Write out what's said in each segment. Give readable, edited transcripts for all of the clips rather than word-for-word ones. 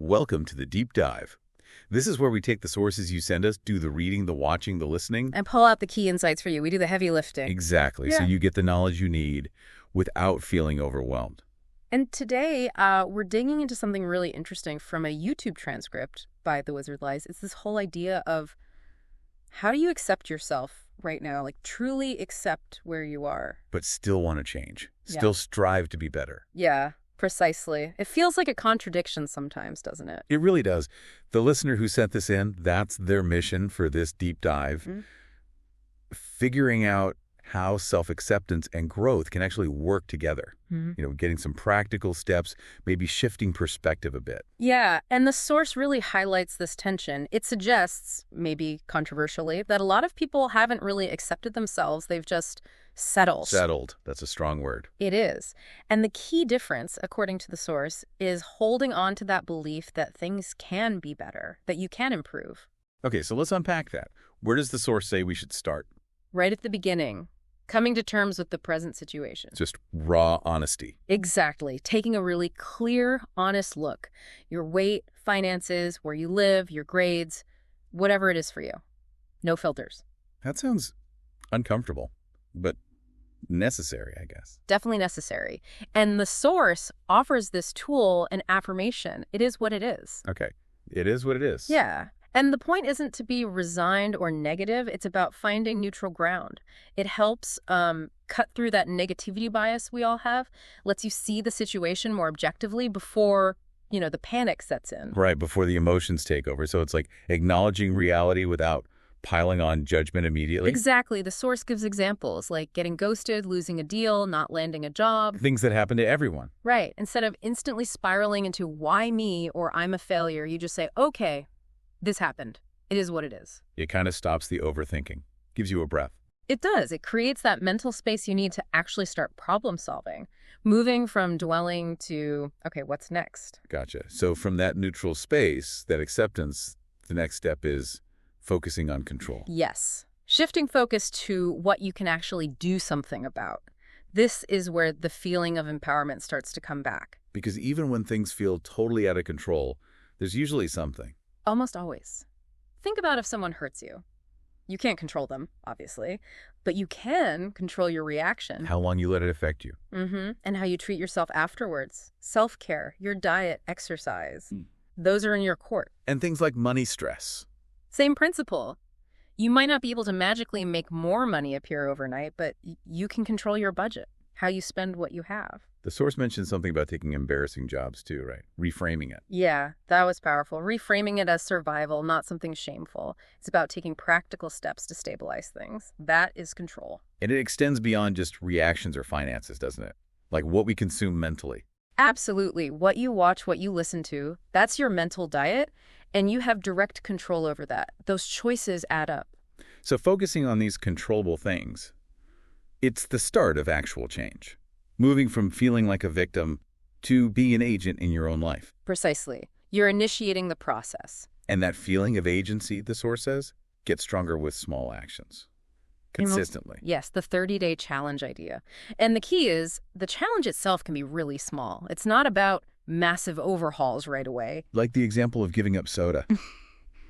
Welcome to the Deep Dive. This is where we take the sources you send us, do the reading, the watching, the listening. And pull out the key insights for you. We do the heavy lifting. Exactly, so you get the knowledge you need without feeling overwhelmed. And today, we're digging into something really interesting from a YouTube transcript by Thewizardliz. It's this whole idea of how do you accept yourself right now, like truly accept where you are. But still want to change. Still strive to be better. Yeah, precisely. It feels like a contradiction sometimes, doesn't it? It really does. The listener who sent this in, that's their mission for this deep dive. Figuring out how self-acceptance and growth can actually work together. Getting some practical steps, maybe shifting perspective a bit. Yeah, and the source really highlights this tension. It suggests, maybe controversially, that a lot of people haven't really accepted themselves. They've just settled. Settled. That's a strong word. It is. And the key difference, according to the source, is holding on to that belief that things can be better, that you can improve. Okay, so let's unpack that. Where does the source say we should start? Right at the beginning. Coming to terms with the present situation. Just raw honesty. Exactly. Taking a really clear, honest look. Your weight, finances, where you live, your grades, whatever it is for you. No filters. That sounds uncomfortable, but necessary, I guess. Definitely necessary. And the source offers this tool an affirmation. It is what it is. Okay. It is what it is. Yeah. And the point isn't to be resigned or negative. It's about finding neutral ground. It helps cut through that negativity bias we all have, lets you see the situation more objectively before, the panic sets in. Right, before the emotions take over. So it's like acknowledging reality without piling on judgment immediately. Exactly. The source gives examples like getting ghosted, losing a deal, not landing a job. Things that happen to everyone. Right. Instead of instantly spiraling into why me or I'm a failure, you just say, okay, this happened. It is what it is. It kind of stops the overthinking, gives you a breath. It does. It creates that mental space you need to actually start problem solving, moving from dwelling to, okay, what's next? Gotcha. So from that neutral space, that acceptance, the next step is focusing on control. Yes. Shifting focus to what you can actually do something about. This is where the feeling of empowerment starts to come back. Because even when things feel totally out of control, there's usually something. Almost always. Think about if someone hurts you. You can't control them, obviously, but you can control your reaction. How long you let it affect you. And how you treat yourself afterwards. Self-care, your diet, exercise. Those are in your court. And things like money stress. Same principle. You might not be able to magically make more money appear overnight, but you can control your budget, how you spend what you have. The source mentioned something about taking embarrassing jobs too, right? Reframing it. Yeah, that was powerful. Reframing it as survival, not something shameful. It's about taking practical steps to stabilize things. That is control. And it extends beyond just reactions or finances, doesn't it? Like what we consume mentally. Absolutely. What you watch, what you listen to, that's your mental diet, and you have direct control over that. Those choices add up. So focusing on these controllable things, it's the start of actual change. Moving from feeling like a victim to being an agent in your own life. Precisely. You're initiating the process. And that feeling of agency, the source says, gets stronger with small actions. Consistently. Yes, the 30-day challenge idea. And the key is, the challenge itself can be really small. It's not about massive overhauls right away. Like the example of giving up soda.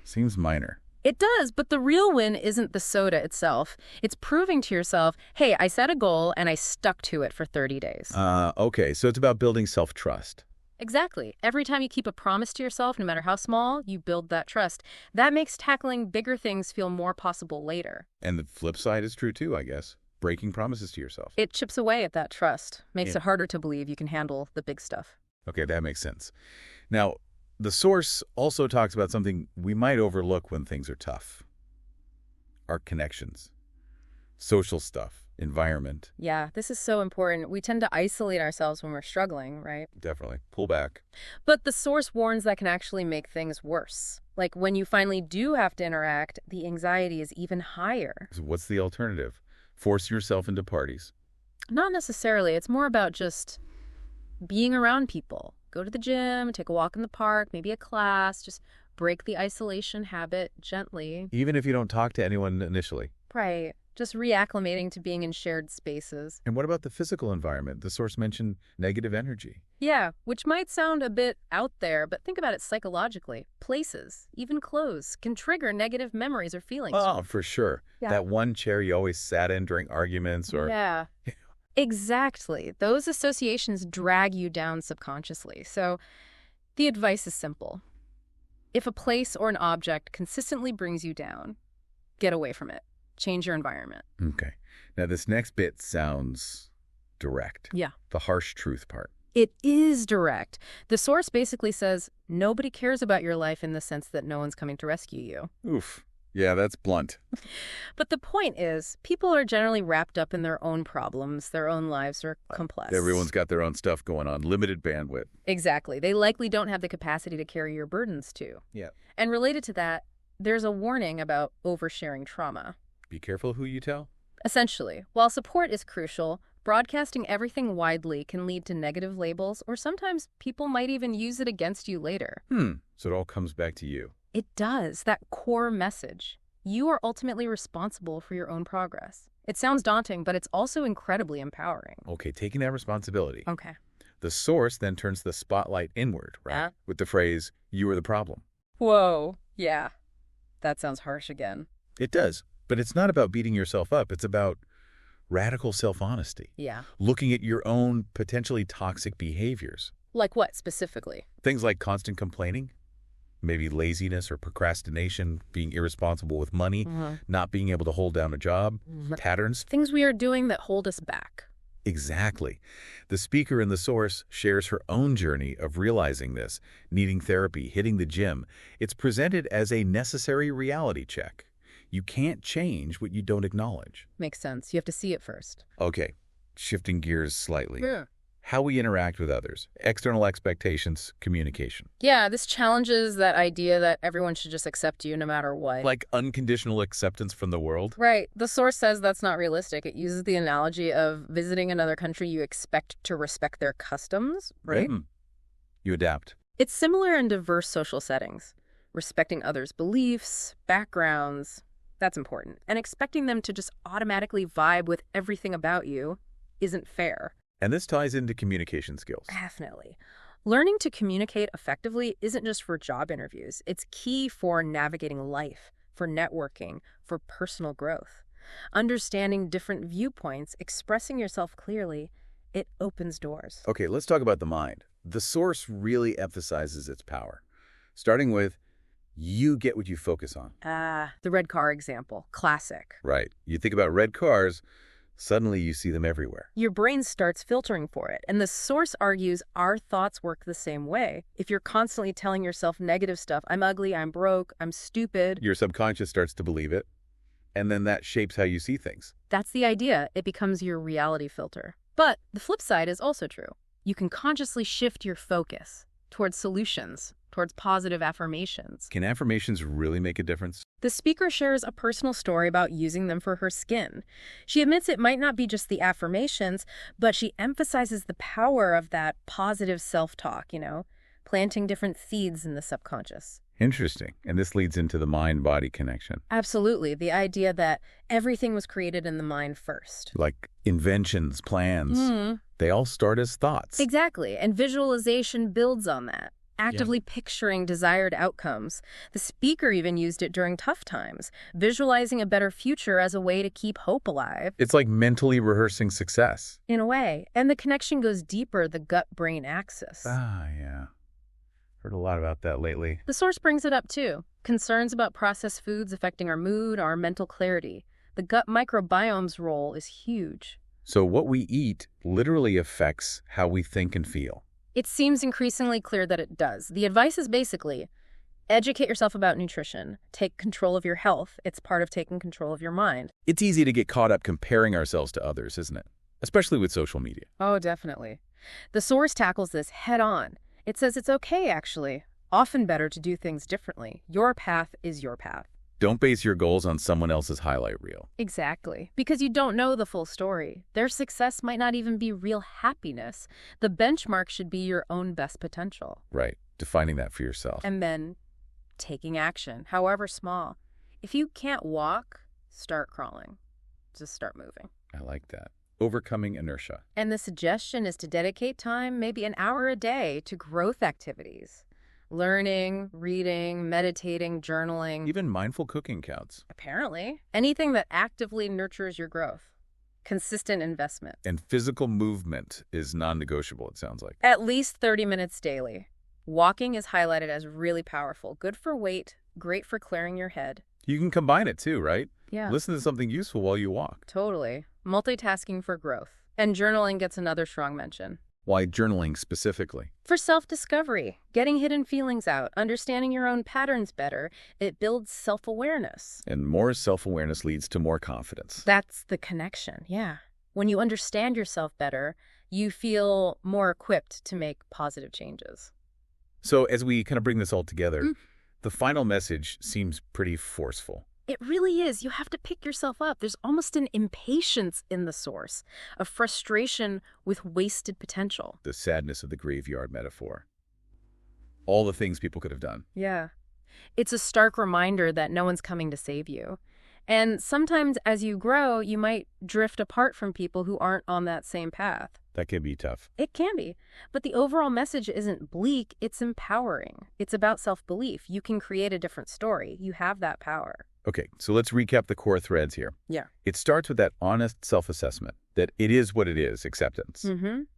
Seems minor. It does, but the real win isn't the soda itself. It's proving to yourself, hey, I set a goal and I stuck to it for 30 days. Okay, so it's about building self-trust. Exactly. Every time you keep a promise to yourself, no matter how small, you build that trust. That makes tackling bigger things feel more possible later. And the flip side is true too, I guess. Breaking promises to yourself. It chips away at that trust. Makes it harder to believe you can handle the big stuff. Okay, that makes sense. Now, the source also talks about something we might overlook when things are tough. Our connections. Social stuff. Environment. Yeah, this is so important. We tend to isolate ourselves when we're struggling, right? Definitely. Pull back. But the source warns that can actually make things worse. Like when you finally do have to interact, the anxiety is even higher. So what's the alternative? Force yourself into parties. Not necessarily. It's more about just being around people. Go to the gym, take a walk in the park, maybe a class. Just break the isolation habit gently. Even if you don't talk to anyone initially. Right. just reacclimating to being in shared spaces. And what about the physical environment? The source mentioned negative energy. Yeah, which might sound a bit out there, but think about it psychologically. Places, even clothes, can trigger negative memories or feelings. Oh, for sure. Yeah. That one chair you always sat in during arguments or... Yeah. Exactly. Those associations drag you down subconsciously. So the advice is simple. If a place or an object consistently brings you down, get away from it. Change your environment. Okay. Now, this next bit sounds direct. Yeah. The harsh truth part. It is direct. The source basically says nobody cares about your life in the sense that no one's coming to rescue you. Oof. Yeah, that's blunt. But the point is, people are generally wrapped up in their own problems. Their own lives are complex. Everyone's got their own stuff going on. Limited bandwidth. Exactly. They likely don't have the capacity to carry your burdens too. Yeah. And related to that, there's a warning about oversharing trauma. Be careful who you tell. Essentially, while support is crucial, broadcasting everything widely can lead to negative labels, or sometimes people might even use it against you later. So it all comes back to you. It does, that core message. You are ultimately responsible for your own progress. It sounds daunting, but it's also incredibly empowering. Okay, taking that responsibility. Okay. The source then turns the spotlight inward, right? Yeah. With the phrase, you are the problem. Whoa. Yeah. That sounds harsh again. It does. But it's not about beating yourself up. It's about radical self-honesty. Yeah. Looking at your own potentially toxic behaviors. Like what specifically? Things like constant complaining, maybe laziness or procrastination, being irresponsible with money, not being able to hold down a job, patterns. Things we are doing that hold us back. Exactly. The speaker in the source shares her own journey of realizing this, needing therapy, hitting the gym. It's presented as a necessary reality check. You can't change what you don't acknowledge. Makes sense. You have to see it first. Okay, shifting gears slightly. Yeah. How we interact with others, external expectations, communication. Yeah, this challenges that idea that everyone should just accept you no matter what. Like unconditional acceptance from the world? Right. The source says that's not realistic. It uses the analogy of visiting another country you expect to respect their customs, right? You adapt. It's similar in diverse social settings. Respecting others' beliefs, backgrounds, that's important. And expecting them to just automatically vibe with everything about you isn't fair. And this ties into communication skills. Definitely. Learning to communicate effectively isn't just for job interviews. It's key for navigating life, for networking, for personal growth. Understanding different viewpoints, expressing yourself clearly, it opens doors. Okay, let's talk about the mind. The source really emphasizes its power, starting with you get what you focus on. The red car example, classic. Right. You think about red cars, suddenly you see them everywhere. Your brain starts filtering for it, and the source argues our thoughts work the same way. If you're constantly telling yourself negative stuff, I'm ugly, I'm broke, I'm stupid. Your subconscious starts to believe it, and then that shapes how you see things. That's the idea. It becomes your reality filter. But the flip side is also true. You can consciously shift your focus towards solutions, towards positive affirmations. Can affirmations really make a difference? The speaker shares a personal story about using them for her skin. She admits it might not be just the affirmations, but she emphasizes the power of that positive self-talk, planting different seeds in the subconscious. Interesting. And this leads into the mind-body connection. Absolutely. The idea that everything was created in the mind first. Like inventions, plans, they all start as thoughts. Exactly. And visualization builds on that. Actively picturing desired outcomes. The speaker even used it during tough times, visualizing a better future as a way to keep hope alive. It's like mentally rehearsing success. In a way. And the connection goes deeper, the gut-brain axis. Yeah. Heard a lot about that lately. The source brings it up too. Concerns about processed foods affecting our mood, our mental clarity. The gut microbiome's role is huge. So what we eat literally affects how we think and feel. It seems increasingly clear that it does. The advice is basically, educate yourself about nutrition. Take control of your health. It's part of taking control of your mind. It's easy to get caught up comparing ourselves to others, isn't it? Especially with social media. Oh, definitely. The source tackles this head on. It says it's okay, actually. Often better to do things differently. Your path is your path. Don't base your goals on someone else's highlight reel. Exactly. Because you don't know the full story. Their success might not even be real happiness. The benchmark should be your own best potential. Right. Defining that for yourself. And then taking action, however small. If you can't walk, start crawling. just start moving. I like that. Overcoming inertia. And the suggestion is to dedicate time, maybe an hour a day, to growth activities. Learning, reading, meditating, journaling. Even mindful cooking counts. Apparently. Anything that actively nurtures your growth. Consistent investment. And physical movement is non-negotiable, it sounds like. At least 30 minutes daily. Walking is highlighted as really powerful. Good for weight, great for clearing your head. You can combine it too, right? Yeah. Listen to something useful while you walk. Totally. Multitasking for growth. And journaling gets another strong mention. Why journaling specifically? For self-discovery, getting hidden feelings out, understanding your own patterns better, it builds self-awareness. And more self-awareness leads to more confidence. That's the connection, yeah. When you understand yourself better, you feel more equipped to make positive changes. So as we kind of bring this all together, the final message seems pretty forceful. It really is. You have to pick yourself up. There's almost an impatience in the source, a frustration with wasted potential. The sadness of the graveyard metaphor. All the things people could have done. Yeah. It's a stark reminder that no one's coming to save you. And sometimes as you grow, you might drift apart from people who aren't on that same path. That can be tough. It can be. But the overall message isn't bleak, it's empowering. It's about self-belief. You can create a different story. You have that power. Okay, so let's recap the core threads here. Yeah. It starts with that honest self-assessment, that it is what it is, acceptance.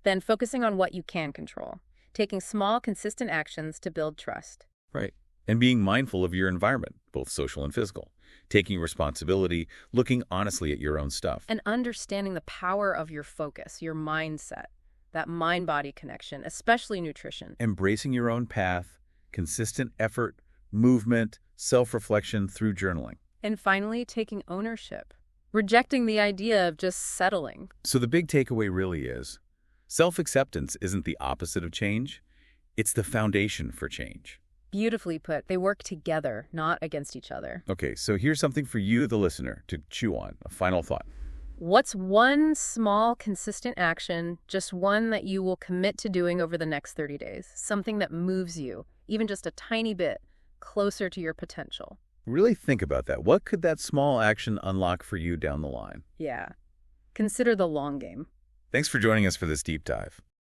Then focusing on what you can control. Taking small, consistent actions to build trust. Right. And being mindful of your environment, both social and physical. Taking responsibility, looking honestly at your own stuff. And understanding the power of your focus, your mindset, that mind-body connection, especially nutrition. Embracing your own path, consistent effort, movement, self-reflection through journaling. And finally, taking ownership. Rejecting the idea of just settling. So the big takeaway really is, self-acceptance isn't the opposite of change. It's the foundation for change. Beautifully put. They work together, not against each other. Okay, so here's something for you, the listener, to chew on. A final thought. What's one small, consistent action, just one that you will commit to doing over the next 30 days? Something that moves you, even just a tiny bit, closer to your potential. Really think about that. What could that small action unlock for you down the line? Yeah. Consider the long game. Thanks for joining us for this deep dive.